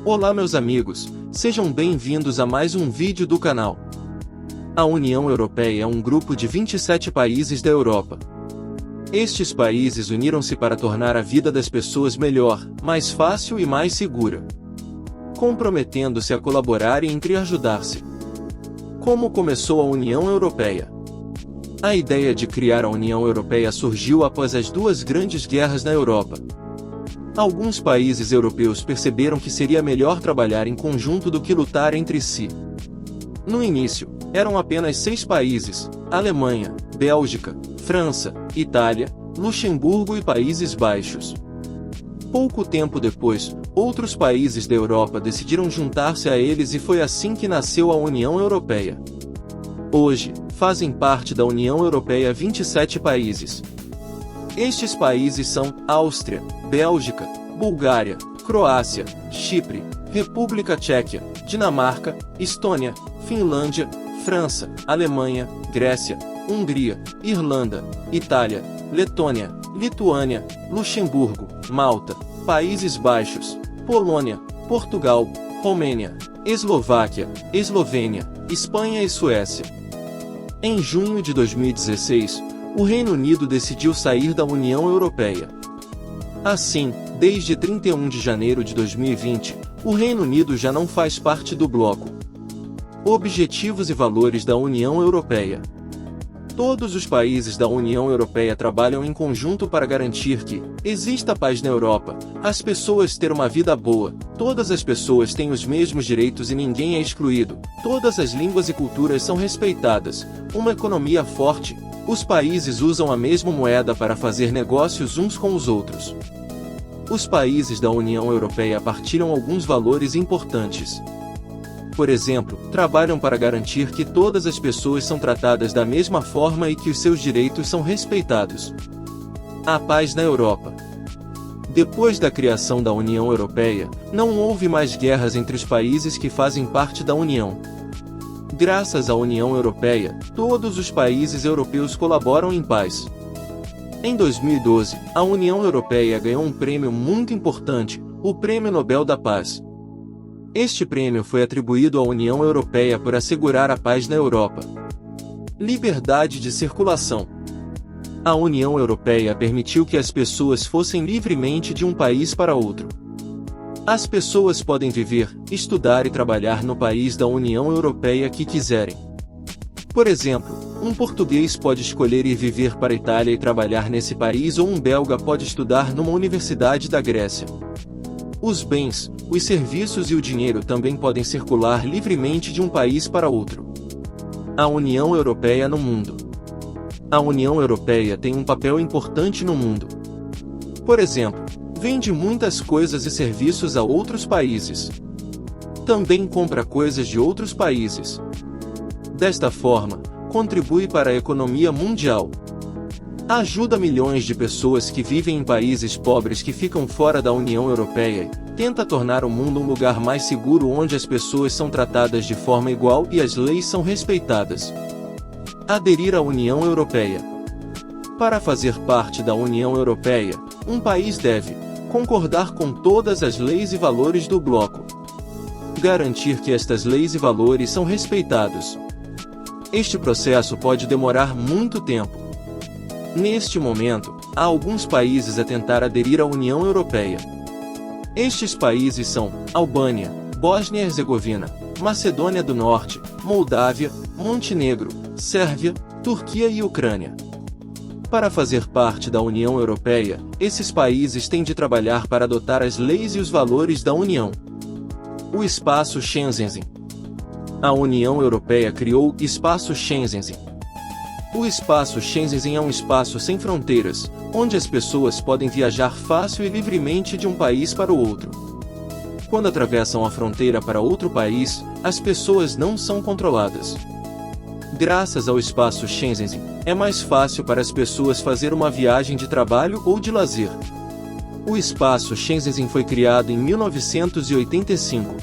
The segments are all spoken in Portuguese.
Olá meus amigos, sejam bem-vindos a mais um vídeo do canal. A União Europeia é um grupo de 27 países da Europa. Estes países uniram-se para tornar a vida das pessoas melhor, mais fácil e mais segura, comprometendo-se a colaborar e entreajudar-se. Como começou a União Europeia? A ideia de criar a União Europeia surgiu após as duas grandes guerras na Europa. Alguns países europeus perceberam que seria melhor trabalhar em conjunto do que lutar entre si. No início, eram apenas 6 países: Alemanha, Bélgica, França, Itália, Luxemburgo e Países Baixos. Pouco tempo depois, outros países da Europa decidiram juntar-se a eles e foi assim que nasceu a União Europeia. Hoje, fazem parte da União Europeia 27 países. Estes países são Áustria, Bélgica, Bulgária, Croácia, Chipre, República Tcheca, Dinamarca, Estônia, Finlândia, França, Alemanha, Grécia, Hungria, Irlanda, Itália, Letônia, Lituânia, Luxemburgo, Malta, Países Baixos, Polônia, Portugal, Romênia, Eslováquia, Eslovênia, Espanha e Suécia. Em junho de 2016, o Reino Unido decidiu sair da União Europeia. Assim, desde 31 de janeiro de 2020, o Reino Unido já não faz parte do bloco. Objetivos e valores da União Europeia. Todos os países da União Europeia trabalham em conjunto para garantir que exista paz na Europa, as pessoas terem uma vida boa, todas as pessoas têm os mesmos direitos e ninguém é excluído, todas as línguas e culturas são respeitadas, uma economia forte. Os países usam a mesma moeda para fazer negócios uns com os outros. Os países da União Europeia partilham alguns valores importantes. Por exemplo, trabalham para garantir que todas as pessoas são tratadas da mesma forma e que os seus direitos são respeitados. A paz na Europa. Depois da criação da União Europeia, não houve mais guerras entre os países que fazem parte da União. Graças à União Europeia, todos os países europeus colaboram em paz. Em 2012, a União Europeia ganhou um prêmio muito importante, o Prêmio Nobel da Paz. Este prêmio foi atribuído à União Europeia por assegurar a paz na Europa. Liberdade de circulação. A União Europeia permitiu que as pessoas fossem livremente de um país para outro. As pessoas podem viver, estudar e trabalhar no país da União Europeia que quiserem. Por exemplo, um português pode escolher ir viver para a Itália e trabalhar nesse país, ou um belga pode estudar numa universidade da Grécia. Os bens, os serviços e o dinheiro também podem circular livremente de um país para outro. A União Europeia no mundo. A União Europeia tem um papel importante no mundo. Por exemplo, vende muitas coisas e serviços a outros países. Também compra coisas de outros países. Desta forma, contribui para a economia mundial. Ajuda milhões de pessoas que vivem em países pobres que ficam fora da União Europeia e tenta tornar o mundo um lugar mais seguro onde as pessoas são tratadas de forma igual e as leis são respeitadas. Aderir à União Europeia. Para fazer parte da União Europeia, um país deve concordar com todas as leis e valores do bloco. Garantir que estas leis e valores são respeitados. Este processo pode demorar muito tempo. Neste momento, há alguns países a tentar aderir à União Europeia. Estes países são Albânia, Bósnia e Herzegovina, Macedônia do Norte, Moldávia, Montenegro, Sérvia, Turquia e Ucrânia. Para fazer parte da União Europeia, esses países têm de trabalhar para adotar as leis e os valores da União. O Espaço Schengen. A União Europeia criou o Espaço Schengen. O Espaço Schengen é um espaço sem fronteiras, onde as pessoas podem viajar fácil e livremente de um país para o outro. Quando atravessam a fronteira para outro país, as pessoas não são controladas. Graças ao Espaço Schengen, é mais fácil para as pessoas fazer uma viagem de trabalho ou de lazer. O Espaço Schengen foi criado em 1985.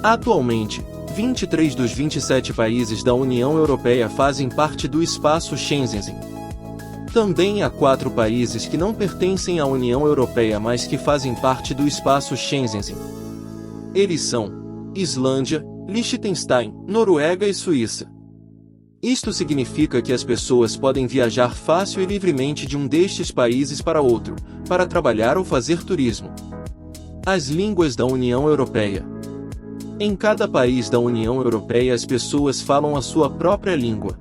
Atualmente, 23 dos 27 países da União Europeia fazem parte do Espaço Schengen. Também há 4 países que não pertencem à União Europeia, mas que fazem parte do Espaço Schengen. Eles são Islândia, Liechtenstein, Noruega e Suíça. Isto significa que as pessoas podem viajar fácil e livremente de um destes países para outro, para trabalhar ou fazer turismo. As línguas da União Europeia. Em cada país da União Europeia as pessoas falam a sua própria língua.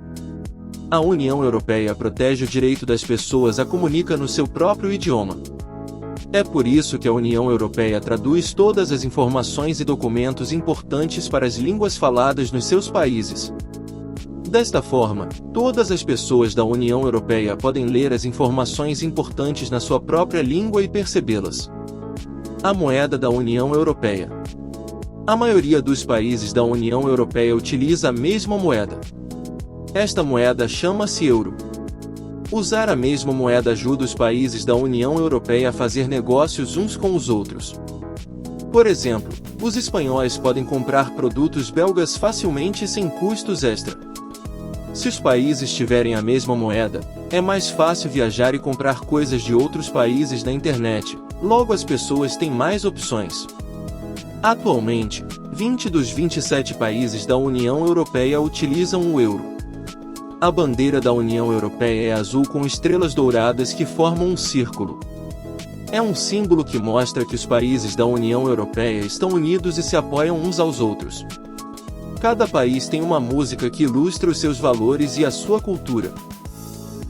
A União Europeia protege o direito das pessoas a comunicar no seu próprio idioma. É por isso que a União Europeia traduz todas as informações e documentos importantes para as línguas faladas nos seus países. Desta forma, todas as pessoas da União Europeia podem ler as informações importantes na sua própria língua e percebê-las. A moeda da União Europeia. A maioria dos países da União Europeia utiliza a mesma moeda. Esta moeda chama-se euro. Usar a mesma moeda ajuda os países da União Europeia a fazer negócios uns com os outros. Por exemplo, os espanhóis podem comprar produtos belgas facilmente sem custos extra. Se os países tiverem a mesma moeda, é mais fácil viajar e comprar coisas de outros países na internet, logo as pessoas têm mais opções. Atualmente, 20 dos 27 países da União Europeia utilizam o euro. A bandeira da União Europeia é azul com estrelas douradas que formam um círculo. É um símbolo que mostra que os países da União Europeia estão unidos e se apoiam uns aos outros. Cada país tem uma música que ilustra os seus valores e a sua cultura.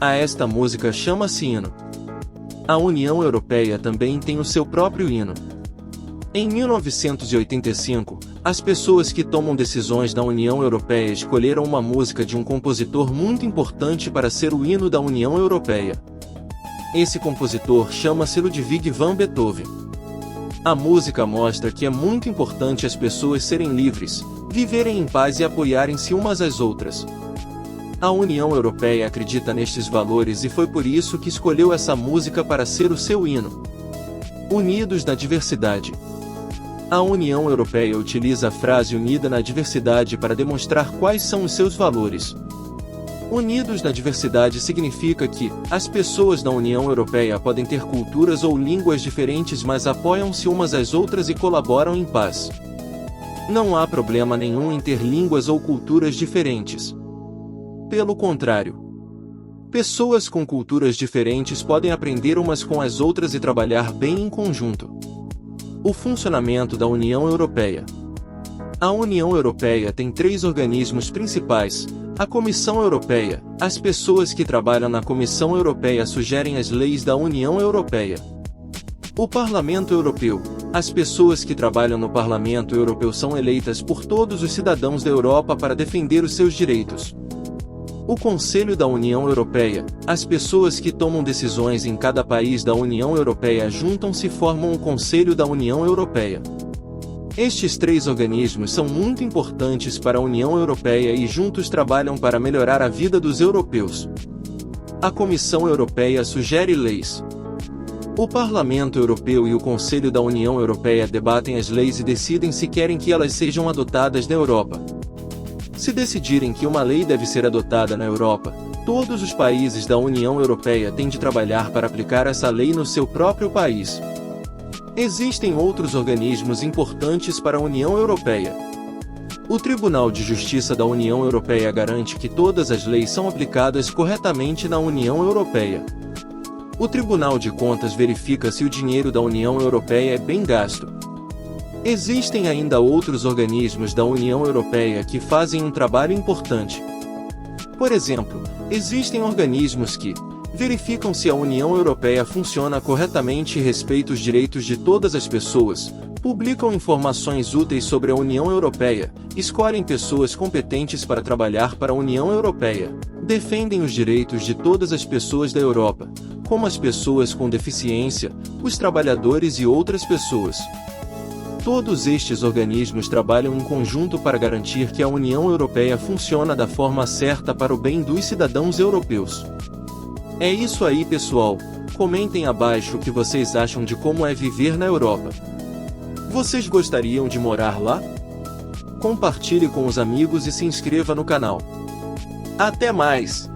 Esta música chama-se hino. A União Europeia também tem o seu próprio hino. Em 1985, as pessoas que tomam decisões na União Europeia escolheram uma música de um compositor muito importante para ser o hino da União Europeia. Esse compositor chama-se Ludwig van Beethoven. A música mostra que é muito importante as pessoas serem livres, viverem em paz e apoiarem-se umas às outras. A União Europeia acredita nestes valores e foi por isso que escolheu essa música para ser o seu hino. Unidos na diversidade. A União Europeia utiliza a frase unida na diversidade para demonstrar quais são os seus valores. Unidos na diversidade significa que as pessoas da União Europeia podem ter culturas ou línguas diferentes, mas apoiam-se umas às outras e colaboram em paz. Não há problema nenhum em ter línguas ou culturas diferentes. Pelo contrário, pessoas com culturas diferentes podem aprender umas com as outras e trabalhar bem em conjunto. O funcionamento da União Europeia. A União Europeia tem 3 organismos principais: a Comissão Europeia. As pessoas que trabalham na Comissão Europeia sugerem as leis da União Europeia. O Parlamento Europeu. As pessoas que trabalham no Parlamento Europeu são eleitas por todos os cidadãos da Europa para defender os seus direitos. O Conselho da União Europeia. As pessoas que tomam decisões em cada país da União Europeia juntam-se e formam o Conselho da União Europeia. Estes 3 organismos são muito importantes para a União Europeia e juntos trabalham para melhorar a vida dos europeus. A Comissão Europeia sugere leis. O Parlamento Europeu e o Conselho da União Europeia debatem as leis e decidem se querem que elas sejam adotadas na Europa. Se decidirem que uma lei deve ser adotada na Europa, todos os países da União Europeia têm de trabalhar para aplicar essa lei no seu próprio país. Existem outros organismos importantes para a União Europeia. O Tribunal de Justiça da União Europeia garante que todas as leis são aplicadas corretamente na União Europeia. O Tribunal de Contas verifica se o dinheiro da União Europeia é bem gasto. Existem ainda outros organismos da União Europeia que fazem um trabalho importante. Por exemplo, existem organismos que verificam se a União Europeia funciona corretamente e respeita os direitos de todas as pessoas, publicam informações úteis sobre a União Europeia, escolhem pessoas competentes para trabalhar para a União Europeia, defendem os direitos de todas as pessoas da Europa, como as pessoas com deficiência, os trabalhadores e outras pessoas. Todos estes organismos trabalham em conjunto para garantir que a União Europeia funciona da forma certa para o bem dos cidadãos europeus. É isso aí, pessoal. Comentem abaixo o que vocês acham de como é viver na Europa. Vocês gostariam de morar lá? Compartilhe com os amigos e se inscreva no canal. Até mais!